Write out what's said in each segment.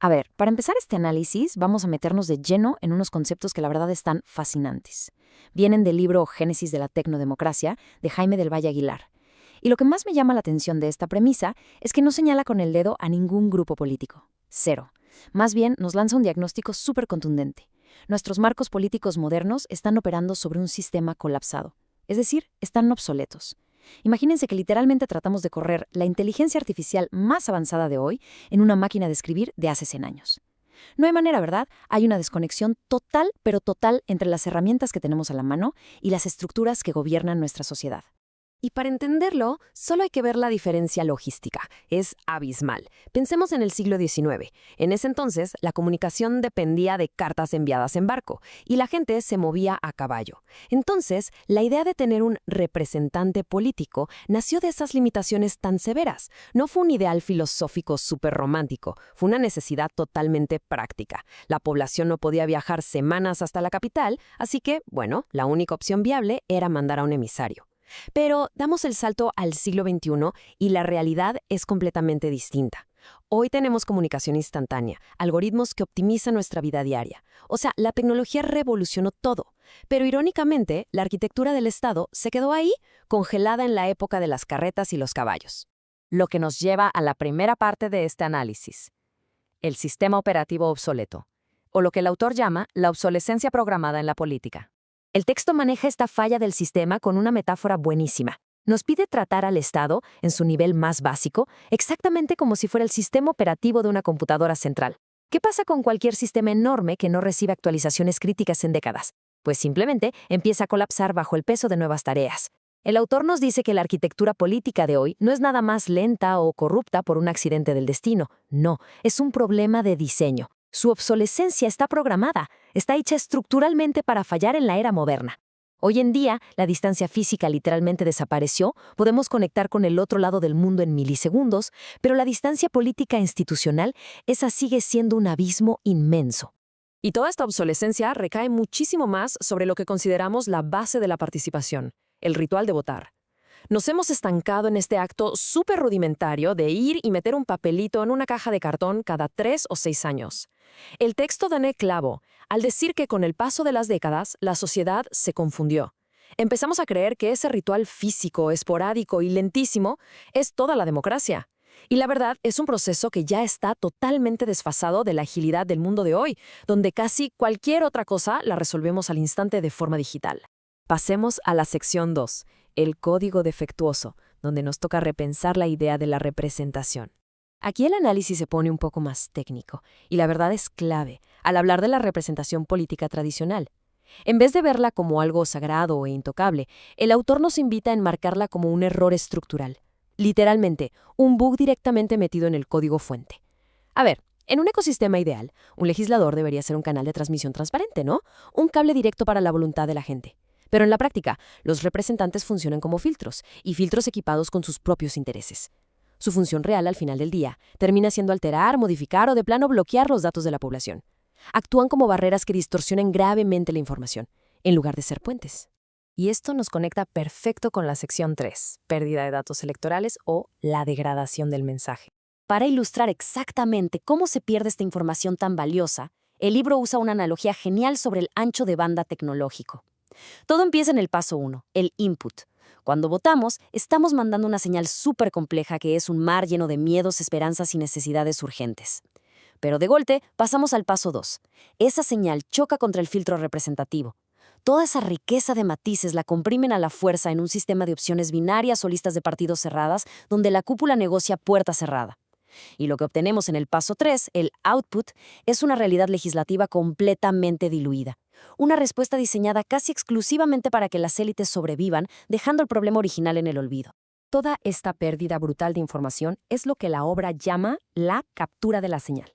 A ver, para empezar este análisis, vamos a meternos de lleno en unos conceptos que la verdad están fascinantes. Vienen del libro Génesis de la Tecnodemocracia, de Jaime del Valle Aguilar. Y lo que más me llama la atención de esta premisa es que no señala con el dedo a ningún grupo político. Cero. Más bien, nos lanza un diagnóstico súper contundente. Nuestros marcos políticos modernos están operando sobre un sistema colapsado. Es decir, están obsoletos. Imagínense que literalmente tratamos de correr la inteligencia artificial más avanzada de hoy en una máquina de escribir de hace 100 años. No hay manera, ¿verdad? Hay una desconexión total, pero total, entre las herramientas que tenemos a la mano y las estructuras que gobiernan nuestra sociedad. Y para entenderlo, solo hay que ver la diferencia logística. Es abismal. Pensemos en el siglo XIX. En ese entonces, la comunicación dependía de cartas enviadas en barco, y la gente se movía a caballo. Entonces, la idea de tener un representante político nació de esas limitaciones tan severas. No fue un ideal filosófico súper romántico, fue una necesidad totalmente práctica. La población no podía viajar semanas hasta la capital, así que, bueno, la única opción viable era mandar a un emisario. Pero damos el salto al siglo XXI y la realidad es completamente distinta. Hoy tenemos comunicación instantánea, algoritmos que optimizan nuestra vida diaria. O sea, la tecnología revolucionó todo. Pero irónicamente, la arquitectura del Estado se quedó ahí, congelada en la época de las carretas y los caballos. Lo que nos lleva a la primera parte de este análisis: el sistema operativo obsoleto, o lo que el autor llama la obsolescencia programada en la política. El texto maneja esta falla del sistema con una metáfora buenísima. Nos pide tratar al Estado, en su nivel más básico, exactamente como si fuera el sistema operativo de una computadora central. ¿Qué pasa con cualquier sistema enorme que no recibe actualizaciones críticas en décadas? Pues simplemente empieza a colapsar bajo el peso de nuevas tareas. El autor nos dice que la arquitectura política de hoy no es nada más lenta o corrupta por un accidente del destino. No, es un problema de diseño. Su obsolescencia está programada, está hecha estructuralmente para fallar en la era moderna. Hoy en día, la distancia física literalmente desapareció, podemos conectar con el otro lado del mundo en milisegundos, pero la distancia política e institucional, esa sigue siendo un abismo inmenso. Y toda esta obsolescencia recae muchísimo más sobre lo que consideramos la base de la participación, el ritual de votar. Nos hemos estancado en este acto súper rudimentario de ir y meter un papelito en una caja de cartón cada 3 o 6 años. El texto da en el clavo al decir que con el paso de las décadas la sociedad se confundió. Empezamos a creer que ese ritual físico, esporádico y lentísimo es toda la democracia. Y la verdad es un proceso que ya está totalmente desfasado de la agilidad del mundo de hoy, donde casi cualquier otra cosa la resolvemos al instante de forma digital. Pasemos a la sección 2, el código defectuoso, donde nos toca repensar la idea de la representación. Aquí el análisis se pone un poco más técnico, y la verdad es clave al hablar de la representación política tradicional. En vez de verla como algo sagrado e intocable, el autor nos invita a enmarcarla como un error estructural. Literalmente, un bug directamente metido en el código fuente. A ver, en un ecosistema ideal, un legislador debería ser un canal de transmisión transparente, ¿no? Un cable directo para la voluntad de la gente. Pero en la práctica, los representantes funcionan como filtros, y filtros equipados con sus propios intereses. Su función real al final del día termina siendo alterar, modificar o de plano bloquear los datos de la población. Actúan como barreras que distorsionan gravemente la información, en lugar de ser puentes. Y esto nos conecta perfecto con la sección 3, pérdida de datos electorales o la degradación del mensaje. Para ilustrar exactamente cómo se pierde esta información tan valiosa, el libro usa una analogía genial sobre el ancho de banda tecnológico. Todo empieza en el paso 1, el input. Cuando votamos, estamos mandando una señal súper compleja que es un mar lleno de miedos, esperanzas y necesidades urgentes. Pero de golpe pasamos al paso 2. Esa señal choca contra el filtro representativo. Toda esa riqueza de matices la comprimen a la fuerza en un sistema de opciones binarias o listas de partidos cerradas donde la cúpula negocia puerta cerrada. Y lo que obtenemos en el paso 3, el output, es una realidad legislativa completamente diluida. Una respuesta diseñada casi exclusivamente para que las élites sobrevivan, dejando el problema original en el olvido. Toda esta pérdida brutal de información es lo que la obra llama la captura de la señal.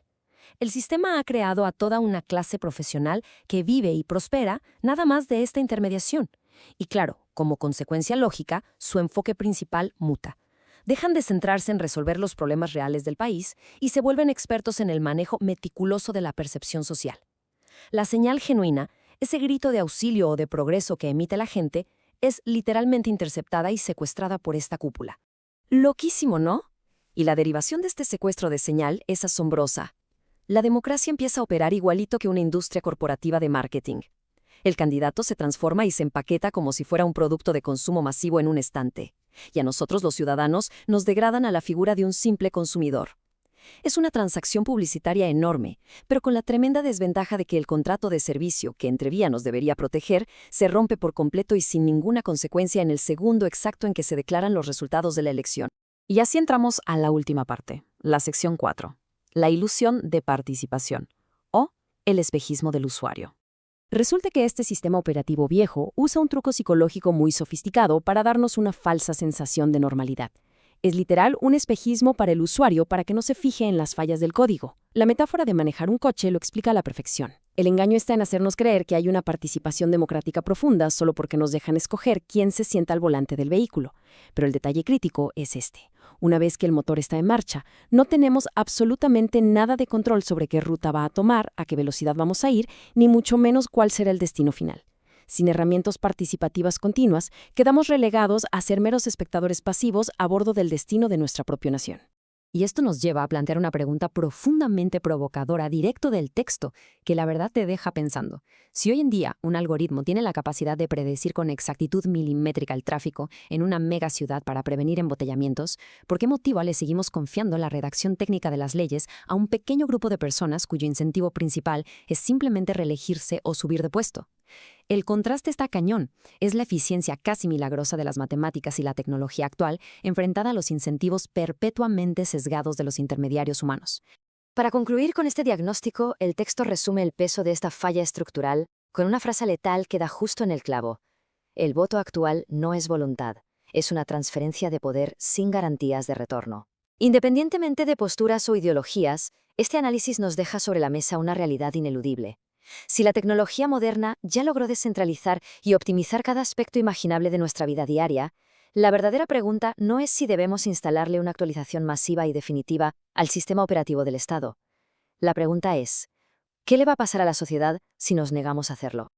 El sistema ha creado a toda una clase profesional que vive y prospera nada más de esta intermediación. Y claro, como consecuencia lógica, su enfoque principal muta. Dejan de centrarse en resolver los problemas reales del país y se vuelven expertos en el manejo meticuloso de la percepción social. La señal genuina, ese grito de auxilio o de progreso que emite la gente, es literalmente interceptada y secuestrada por esta cúpula. Loquísimo, ¿no? Y la derivación de este secuestro de señal es asombrosa. La democracia empieza a operar igualito que una industria corporativa de marketing. El candidato se transforma y se empaqueta como si fuera un producto de consumo masivo en un estante. Y a nosotros, los ciudadanos, nos degradan a la figura de un simple consumidor. Es una transacción publicitaria enorme, pero con la tremenda desventaja de que el contrato de servicio, que en teoría nos debería proteger, se rompe por completo y sin ninguna consecuencia en el segundo exacto en que se declaran los resultados de la elección. Y así entramos a la última parte, la sección 4, la ilusión de participación, o el espejismo del usuario. Resulta que este sistema operativo viejo usa un truco psicológico muy sofisticado para darnos una falsa sensación de normalidad. Es literal un espejismo para el usuario para que no se fije en las fallas del código. La metáfora de manejar un coche lo explica a la perfección. El engaño está en hacernos creer que hay una participación democrática profunda solo porque nos dejan escoger quién se sienta al volante del vehículo. Pero el detalle crítico es este. Una vez que el motor está en marcha, no tenemos absolutamente nada de control sobre qué ruta va a tomar, a qué velocidad vamos a ir, ni mucho menos cuál será el destino final. Sin herramientas participativas continuas, quedamos relegados a ser meros espectadores pasivos a bordo del destino de nuestra propia nación. Y esto nos lleva a plantear una pregunta profundamente provocadora directo del texto, que la verdad te deja pensando. Si hoy en día un algoritmo tiene la capacidad de predecir con exactitud milimétrica el tráfico en una mega ciudad para prevenir embotellamientos, ¿por qué motivo le seguimos confiando la redacción técnica de las leyes a un pequeño grupo de personas cuyo incentivo principal es simplemente reelegirse o subir de puesto? El contraste está cañón. Es la eficiencia casi milagrosa de las matemáticas y la tecnología actual enfrentada a los incentivos perpetuamente sesgados de los intermediarios humanos. Para concluir con este diagnóstico, el texto resume el peso de esta falla estructural con una frase letal que da justo en el clavo. El voto actual no es voluntad, es una transferencia de poder sin garantías de retorno. Independientemente de posturas o ideologías, este análisis nos deja sobre la mesa una realidad ineludible. Si la tecnología moderna ya logró descentralizar y optimizar cada aspecto imaginable de nuestra vida diaria, la verdadera pregunta no es si debemos instalarle una actualización masiva y definitiva al sistema operativo del Estado. La pregunta es, ¿qué le va a pasar a la sociedad si nos negamos a hacerlo?